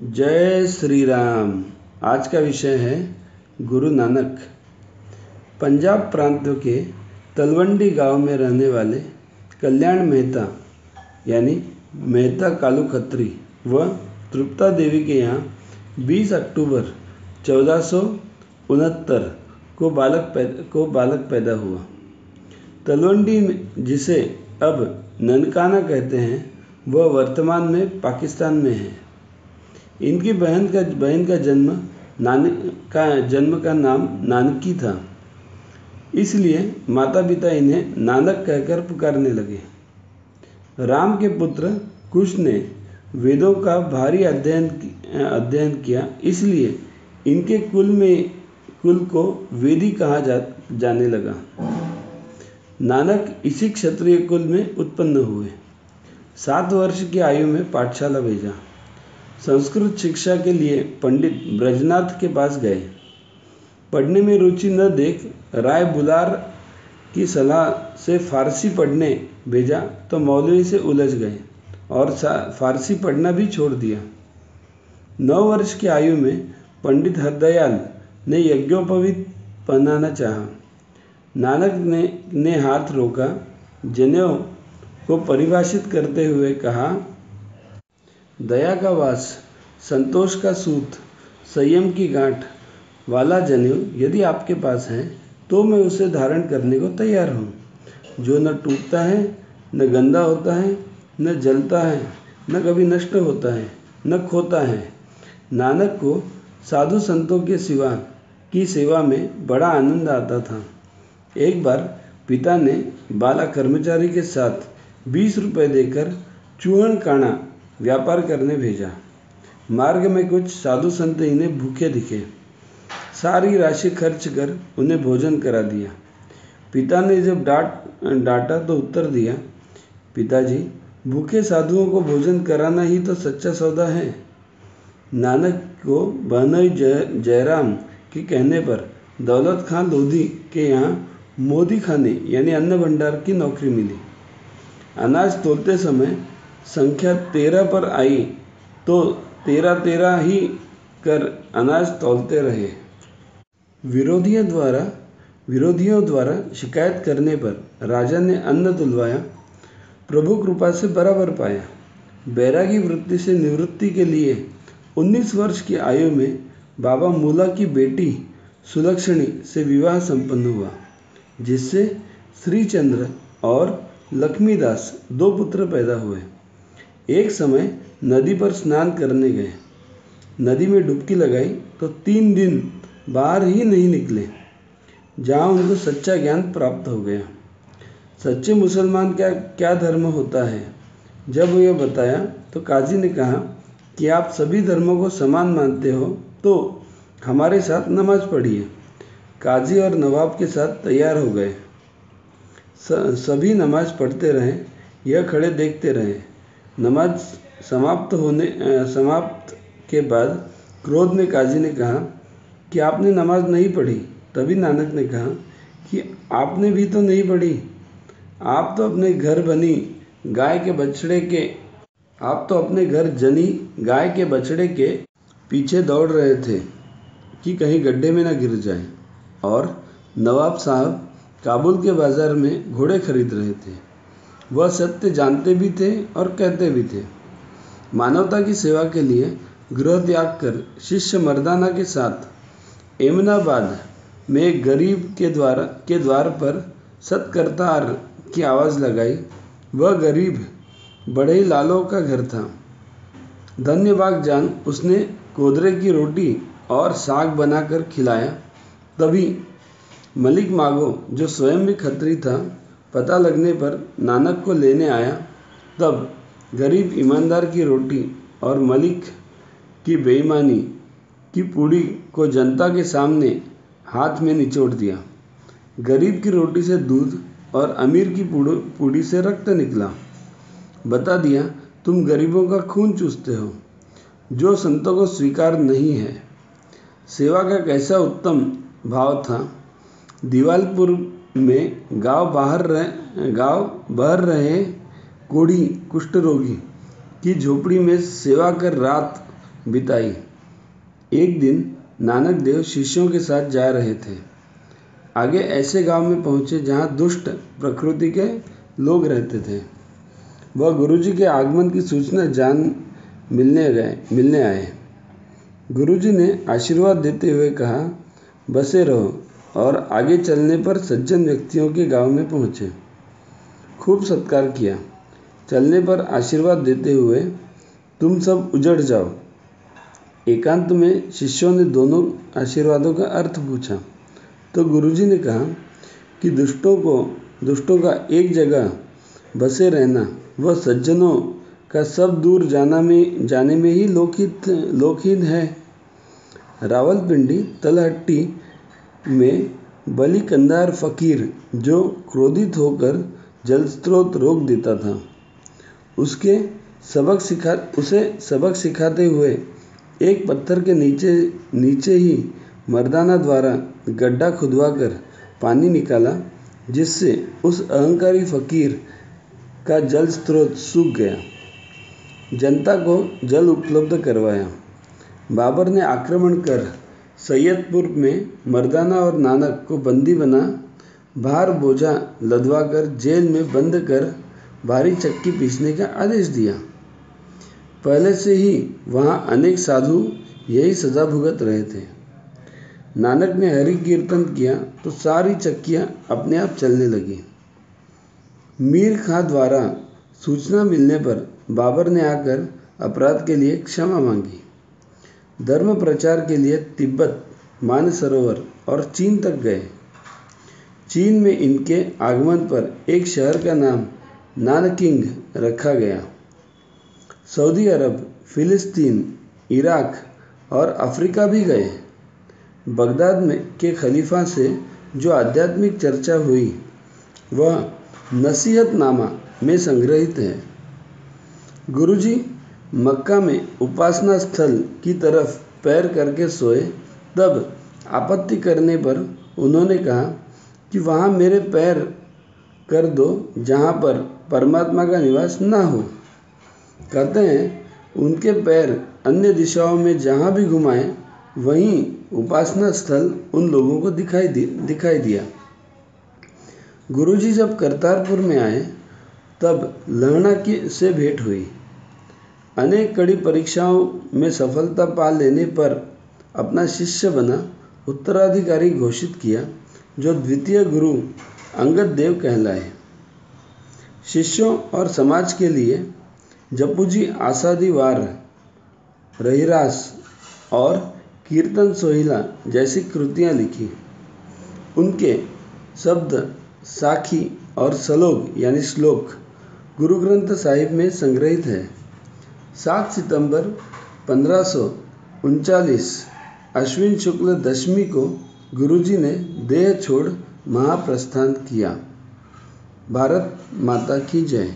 जय श्री राम। आज का विषय है गुरु नानक। पंजाब प्रांत के तलवंडी गांव में रहने वाले कल्याण मेहता यानी मेहता कालू खत्री व तृप्ता देवी के यहाँ 20 अक्टूबर 1469 को बालक पैदा हुआ। तलवंडी जिसे अब ननकाना कहते हैं वह वर्तमान में पाकिस्तान में है। इनकी बहन का जन्म का नाम नानकी था, इसलिए माता पिता इन्हें नानक कहकर पुकारने लगे। राम के पुत्र कुश ने वेदों का भारी अध्ययन किया, इसलिए इनके कुल को वेदी कहा जाने लगा। नानक इसी क्षत्रिय कुल में उत्पन्न हुए। 7 वर्ष की आयु में पाठशाला भेजा। संस्कृत शिक्षा के लिए पंडित ब्रजनाथ के पास गए। पढ़ने में रुचि न देख राय बुलार की सलाह से फारसी पढ़ने भेजा तो मौलवी से उलझ गए और फारसी पढ़ना भी छोड़ दिया। 9 वर्ष की आयु में पंडित हरदयाल ने यज्ञोपवीत पहनाना चाहा। नानक ने हाथ रोका, जनेऊ को परिभाषित करते हुए कहा, दया का वास, संतोष का सूत, संयम की गांठ वाला जनेऊ यदि आपके पास है तो मैं उसे धारण करने को तैयार हूँ, जो न टूटता है, न गंदा होता है, न जलता है, न कभी नष्ट होता है, न खोता है। नानक को साधु संतों की सेवा में बड़ा आनंद आता था। एक बार पिता ने बाला कर्मचारी के साथ 20 रुपये देकर चूहन काना व्यापार करने भेजा। मार्ग में कुछ साधु संत इन्हें भूखे दिखे। सारी राशि खर्च कर उन्हें भोजन करा दिया। पिता ने जब डांटा तो उत्तर दिया, पिताजी, भूखे साधुओं को भोजन कराना ही तो सच्चा सौदा है। नानक को बहनोई जयराम के कहने पर दौलत खां लोधी के यहाँ मोदी खाने यानी अन्न भंडार की नौकरी मिली। अनाज तोलते समय संख्या 13 पर आई तो 13 ही कर अनाज तौलते रहे। विरोधियों द्वारा शिकायत करने पर राजा ने अन्न तुलवाया, प्रभु कृपा से बराबर पाया। बैरागी वृत्ति से निवृत्ति के लिए 19 वर्ष की आयु में बाबा मूला की बेटी सुलक्षणी से विवाह संपन्न हुआ, जिससे श्रीचंद्र और लक्ष्मीदास 2 पुत्र पैदा हुए। एक समय नदी पर स्नान करने गए। नदी में डुबकी लगाई तो 3 दिन बाहर ही नहीं निकले, जहाँ उनको सच्चा ज्ञान प्राप्त हो गया। सच्चे मुसलमान क्या धर्म होता है, जब यह बताया तो काजी ने कहा कि आप सभी धर्मों को समान मानते हो तो हमारे साथ नमाज पढ़िए। काजी और नवाब के साथ तैयार हो गए। सभी नमाज पढ़ते रहे, यह खड़े देखते रहे। नमाज समाप्त के बाद क्रोध में काजी ने कहा कि आपने नमाज नहीं पढ़ी। तभी नानक ने कहा कि आपने भी तो नहीं पढ़ी। आप तो अपने घर जनी गाय के बछड़े के पीछे दौड़ रहे थे कि कहीं गड्ढे में न गिर जाए, और नवाब साहब काबुल के बाजार में घोड़े खरीद रहे थे। वह सत्य जानते भी थे और कहते भी थे। मानवता की सेवा के लिए गृह त्याग कर शिष्य मर्दाना के साथ एमनाबाद में एक गरीब के द्वार पर सत्कर्तार की आवाज़ लगाई। वह गरीब बड़े लालों का घर था। धन्यवाद जान उसने कोदरे की रोटी और साग बनाकर खिलाया। तभी मलिक मागो, जो स्वयं भी खत्री था, पता लगने पर नानक को लेने आया। तब गरीब ईमानदार की रोटी और मलिक की बेईमानी की पूड़ी को जनता के सामने हाथ में निचोड़ दिया। गरीब की रोटी से दूध और अमीर की पूड़ी से रक्त निकला। बता दिया, तुम गरीबों का खून चूसते हो, जो संतों को स्वीकार नहीं है। सेवा का कैसा उत्तम भाव था। दीवालपुर में गांव बहर रहे कोढ़ी कुष्ठ रोगी की झोपड़ी में सेवा कर रात बिताई। एक दिन नानक देव शिष्यों के साथ जा रहे थे। आगे ऐसे गांव में पहुंचे जहां दुष्ट प्रकृति के लोग रहते थे। वह गुरुजी के आगमन की सूचना जान मिलने आए। गुरुजी ने आशीर्वाद देते हुए कहा, बसे रहो, और आगे चलने पर सज्जन व्यक्तियों के गांव में पहुंचे। खूब सत्कार किया। चलने पर आशीर्वाद देते हुए, तुम सब उजड़ जाओ। एकांत में शिष्यों ने दोनों आशीर्वादों का अर्थ पूछा तो गुरुजी ने कहा कि दुष्टों का एक जगह बसे रहना व सज्जनों का सब दूर जाने में ही लोकहित है। रावलपिंडी तलहट्टी में बली कंधार फकीर जो क्रोधित होकर जलस्रोत रोक देता था, उसे सबक सिखाते हुए एक पत्थर के नीचे ही मर्दाना द्वारा गड्ढा खुदवाकर पानी निकाला, जिससे उस अहंकारी फकीर का जल स्रोत सूख गया। जनता को जल उपलब्ध करवाया। बाबर ने आक्रमण कर सैयदपुर में मर्दाना और नानक को बंदी बना भार बोझा लदवाकर जेल में बंद कर भारी चक्की पीसने का आदेश दिया। पहले से ही वहाँ अनेक साधु यही सजा भुगत रहे थे। नानक ने हरि कीर्तन किया तो सारी चक्कियाँ अपने आप चलने लगी। मीर खां द्वारा सूचना मिलने पर बाबर ने आकर अपराध के लिए क्षमा मांगी। धर्म प्रचार के लिए तिब्बत, मानसरोवर और चीन तक गए। चीन में इनके आगमन पर एक शहर का नाम नानकिंग रखा गया। सऊदी अरब, फिलिस्तीन, इराक और अफ्रीका भी गए। बगदाद के खलीफा से जो आध्यात्मिक चर्चा हुई वह नसीहतनामा में संग्रहित है। गुरुजी मक्का में उपासना स्थल की तरफ पैर करके सोए, तब आपत्ति करने पर उन्होंने कहा कि वहाँ मेरे पैर कर दो जहाँ पर परमात्मा का निवास ना हो। कहते हैं उनके पैर अन्य दिशाओं में जहाँ भी घुमाए वहीं उपासना स्थल उन लोगों को दिखाई दिया। गुरुजी जब करतारपुर में आए तब लहणा से भेंट हुई। अनेक कड़ी परीक्षाओं में सफलता पा लेने पर अपना शिष्य बना उत्तराधिकारी घोषित किया, जो द्वितीय गुरु अंगद देव कहलाए। शिष्यों और समाज के लिए जपुजी आसादी वार, रहिरास और कीर्तन सोहिला जैसी कृतियाँ लिखी। उनके शब्द साखी और सलोग यानी श्लोक गुरु ग्रंथ साहिब में संग्रहित है। 7 सितंबर 1539 अश्विन शुक्ल दशमी को गुरुजी ने देह छोड़ महाप्रस्थान किया। भारत माता की जय।